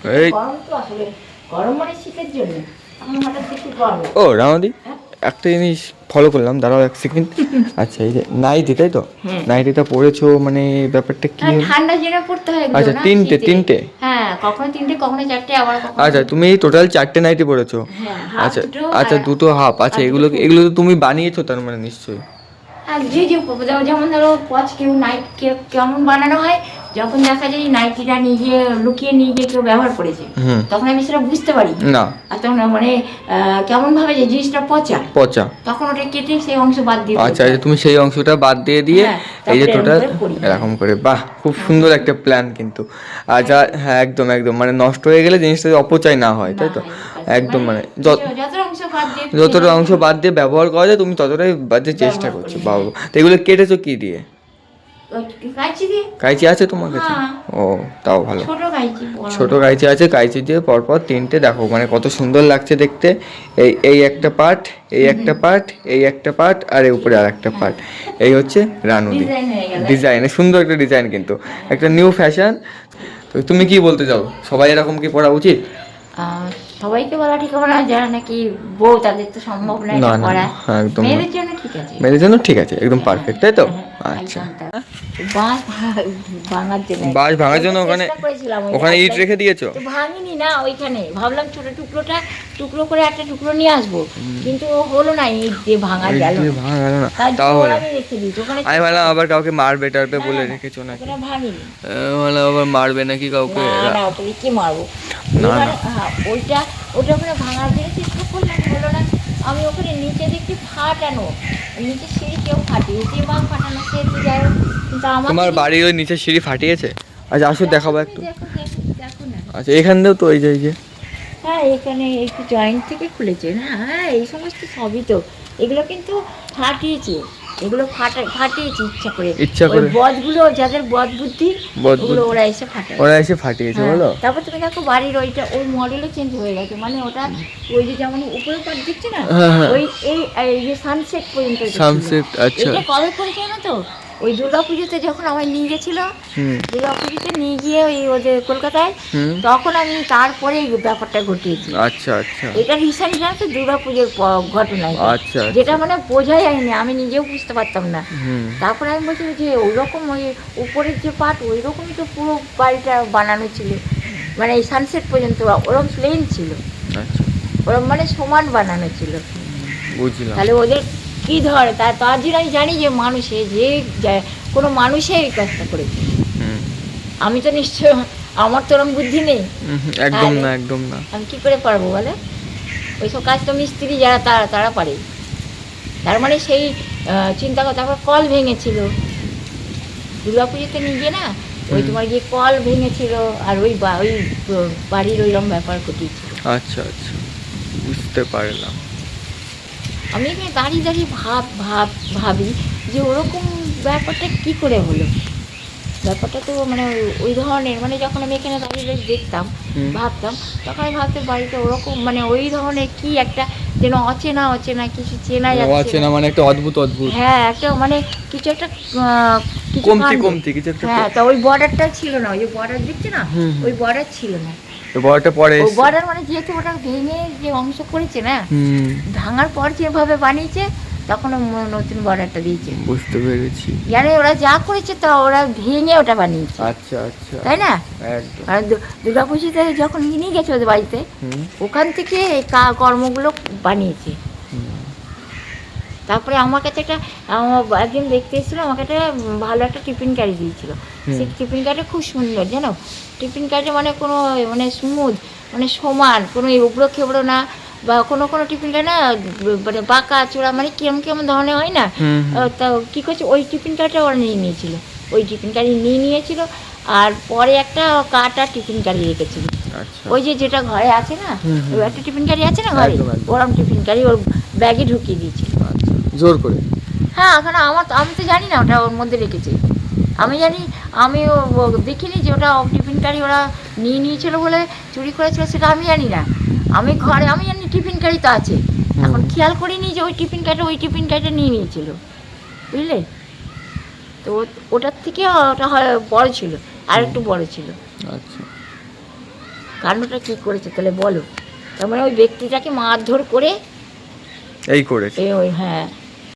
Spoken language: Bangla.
এই গরম তো আসলে, গরম মানে শীতের জন্য আমি হঠাৎ দেখি গরম। ও রামাদি, একটা জিনিস ফলো করলাম, দাঁড়াও এক সেকেন্ড। আচ্ছা, এই যে নাইটি, তাই তো? হ্যাঁ। নাইটিটা পরেছো, মানে ব্যাপারটা কি হলো? ঠান্ডা জেনে পড়তে হয় এগুলো আচ্ছা, না তিনটে শীতে। তিনটে হ্যাঁ, কখনো তিনটে, কখনো চারটে, আবার কখনো। আচ্ছা, তুমি টোটাল 4টে নাইটি পরেছো? হ্যাঁ, হাফ আচ্ছা দুটো আচ্ছা, আর দুটো হাফ। আচ্ছা, আর দুটো এগুলো ফুল। এগুলো তো তুমি বানিয়েছো তার মানে নিশ্চয়ই? আর যে যে যেমন ধরো পচ কেউ নাইট কেমন বানানো হয়, যখন দেখা যায় নাইটিটা নিজে লুকিয়ে নিয়ে গিয়ে কেউ ব্যবহার করেছে, হুম। তখন আমি সেটা বুঝতে পারি না। আর তখন মানে কেমন ভাবে যে জিনিসটা পচা, পচা। তখন ওটা কেটে সেই অংশ বাদ দিয়ে আচ্ছা, দিতে হয়। তুমি সেই অংশটা বাদ দিয়ে দিয়ে হ্যাঁ, এই যে তারপরে এরকম টোটাল করে করি। এরকম করে, বাহ, খুব সুন্দর একটা প্ল্যান কিন্তু। আর যা, হ্যাঁ একদম একদম, মানে নষ্ট হয়ে গেলে জিনিসটা অপচয় না হয়, তাই তো? একদম, মানে যত অংশ বাদ দিয়ে যতটা অংশ বাদ দিয়ে ব্যবহার করা যায় তুমি ততটাই বাদে চেষ্টা ব্যবহার করছো। করি, বাবা, হ্যাঁ। তো এগুলো কেটেছো কি দিয়ে? কাঁচি দিয়ে। কাঁচি আছে তোমার কাছে? হ্যাঁ, ও, তাও ভালো। ছোট কাঁচি, বড় ছোট না। কাঁচি আছে, কাঁচি দিয়ে পরপর তিনটে, দেখো মানে কত সুন্দর লাগছে দেখতে। এই এই একটা পার্ট, এই একটা পার্ট, এই একটা পার্ট, আর এই উপরে আর একটা পার্ট, এই হচ্ছে রানুদি ডিজাইন হয়ে গেল। ডিজাইন। সুন্দর একটা ডিজাইন কিন্তু, একটা নিউ ফ্যাশন। তো তুমি কি বলতে চাও, সবাই এরকম কি পড়া উচিত? সবাইকে বলা ঠিক হবে না, যারা নাকি বউ তাদের তো সম্ভব নয় না এটা না করা। হ্যাঁ, একদম না। মেয়েদের জন্য ঠিক আছে। মেয়েদের জন্য ঠিক আছে, একদম পারফেক্ট, তাই তো? আচ্ছা, একদম তাই। বাঁশ ভাঙার জন্য বাঁশ ভাঙার জন্য ওখানে, চেষ্টা করেছিলাম, ওই ওখানে ইট রাস্তায়। রেখে দিয়েছো? তো ভাঙিনি না ওইখানে, ভাবলাম ছোট টুকরো করে একটা টুকরো নিয়ে আসবো, কিন্তু ও হলো না, ইট দিয়ে ভাঙা ইট গেল দিয়ে না। ভাঙা গেল না, তার তাও জন্য হলো। আমি রেখে দিয়েছি ওখানে। আমি ভাবলাম আবার কাউকে মারবে টারবে বলে না, রেখেছো নাকি। ওখানে ভাঙিনি। মানে আবার মারবে নাকি কাউকে? না না, ওটা কি মারবো? না, এবারে না। হ্যাঁ, ওটা ওখানে ভাঙার জন্য চেষ্টা করলাম, হলো না। আমি ওখানে নিচে দেখছি ফাটানো, নিচে সিঁড়ি কেউ ফাটিয়েছে বা ফাটানো, সে তো যাই হোক, কিন্তু আমার তোমার বাড়ির ওই নিচে সিঁড়ি ফাটিয়েছে? আচ্ছা, আসো দেখাবো একটু। দেখো দেখো দেখো না। আচ্ছা, এখান দিয়েও তো এই যে এই যে হ্যাঁ, এখানে একটু জয়েন্ট থেকে খুলেছে না। হ্যাঁ, এই সমস্ত সবই তো, এগুলো কিন্তু ফাটিয়েছে, এগুলো ফাটিয়েছে ইচ্ছা করে। ইচ্ছা ওই করে? বদগুলো, যাদের বদ বুদ্ধি, বদ ওগুলো বুদ্ধি। ওরা এসে ফাটায়। ওরা এসে ফাটিয়েছে, হ্যাঁ, বলো? তারপর তুমি দেখো বাড়ির ওইটা, ওই মডেলও চেঞ্জ হয়ে গেছে, মানে ওটা ওই যে যেমন উপরে পাট দিচ্ছে না, হ্যাঁ, হ্যাঁ। ওই এই যে সানসেট পর্যন্ত এটা ছিল। সানসেট, আচ্ছা। এটা কবে করেছে না তো, ওই দুর্গাপুজোতে যখন আমায় নিয়ে গেছিল, হুম। দুর্গাপুজোতে নিয়ে গিয়ে ওই ওদের কলকাতায়, হুম। তখন আমি তারপরে এই ব্যাপারটা ঘটিয়েছি। আচ্ছা আচ্ছা এটা রিসেন্ট জানো তো, দুর্গাপুজোর ঘটনা এটা। আচ্ছা, আচ্ছা। যেটা মানে বোঝাই যায়নি, আমি নিজেও বুঝতে পারতাম না। হুম। তারপরে আমি বলছি যে ওই রকম, ওই উপরের যে পাট ওই রকমই তো পুরো বাড়িটা বানানো ছিল, মানে এই সানসেট পর্যন্ত ওরকম প্লেন ছিল, আচ্ছা, ওরকম মানে সমান বানানো ছিল। বুঝলাম। তাহলে ওদের কি ধরে, তার জন্য আমি জানি যে মানুষে কোনো মানুষে এই কাজটা করেছে। হুম। আমি তো নিশ্চয়, আমার তো ওরকম বুদ্ধি নেই। একদম তাহলে না, একদম না। আমি কি করে পারবো বলে? ওইসব কাজ তো মিস্ত্রি যারা তারা পারে। তার মানে সেই চিন্তা কথা। তারপর কল ভেঙেছিল দুর্গাপুজোতে নিয়ে গিয়ে না, ওই তোমার গিয়ে কল ভেঙেছিল, আর ওই বাড়ির ওইরকম ব্যাপার ঘটিয়েছিল। আচ্ছা আচ্ছা, বুঝতে পারলাম। আমি এখানে দাঁড়িয়ে দাঁড়িয়ে ভাবি যে ওরকম ব্যাপারটা কি করে হলো। ব্যাপারটা তো মানে ওই ধরনের, মানে যখন আমি এখানে দাঁড়িয়ে দাঁড়িয়ে দেখতাম, ভাবতাম, তখন আমি ভাবতে বাড়িতে ওরকম মানে ওই ধরনের কি একটা যেন অচেনা অচেনা কিছু চেনা যাচ্ছে না, মানে একটা অদ্ভুত অদ্ভুত, হ্যাঁ, একটা মানে কিছু একটা কিছু কমতি কাণ্ড। কমতি কিছু একটা। হ্যাঁ, তা ওই বর্ডারটা ছিল না, ওই যে বর্ডার দিচ্ছে না, ওই বর্ডার ছিল না। তো বড়টা পরে ওই এসছে। বর্ডার মানে যেহেতু ওটা ভেঙে যে অংশ করেছে না, হুম। ভাঙার পর যেভাবে বানিয়েছে, তখন নতুন বর্ডারটা দিয়েছে। বুঝতে পেরেছি। জানে ওরা যা করেছে তা ওরা ভেঙে ওটা বানিয়েছে, আচ্ছা আচ্ছা, তাই না? একদম। আর দুর্গাপুজোতে যখন নিয়ে গেছে ওদের বাড়িতে, ওখান থেকে এই কর্মগুলো বানিয়েছে। তারপরে আমার কাছে একদিন দেখতে এসেছিলো, আমাকে একটা ভালো একটা টিফিন ক্যারি দিয়েছিল। সেই টিফিন ক্যারিটা খুব সুন্দর, জানো, টিফিন ক্যারিটা মানে কোনো মানে স্মুথ, মানে সমান, কোনো উবড়ো খেবড়ো না, বা কোনো টিফিন ক্যারি না মানে বাঁকা চূড়া, মানে কেমন ধরনের হয় না। তা কী করছে, ওই টিফিন ক্যারিটা ওরা নিয়ে নিয়েছিল, ওই টিফিন ক্যারি নিয়েছিল, আর পরে একটা কাটা টিফিন ক্যারি রেখেছিল। ওই যেটা ঘরে আছে না, ওই একটা টিফিন ক্যারি আছে না ঘরে, ওরকম টিফিন ক্যারি ওর ব্যাগে ঢুকিয়ে দিয়েছিল জোর করে। হ্যাঁ, ওখানে আমি তো জানি না ওটা ওর মধ্যে রেখেছে। আমি জানি, আমি দেখিনি যে ওটা টিফিন ক্যারি ওরা নিয়েছিল বলে চুরি করেছিল, সেটা আমি জানি না। আমি জানি টিফিন ক্যারি তো আছে, এখন খেয়াল করিনি যে ওই টিফিন ক্যারিটা নিয়ে নিয়েছিল, বুঝলে? তো ওটার থেকে ওটা বড় ছিল, আর একটু বড় ছিল। আচ্ছা, কাণ্ডটা কী করেছে তাহলে বলো। তার মানে ওই ব্যক্তিটাকে মারধর করে এই করেছে। ওই হ্যাঁ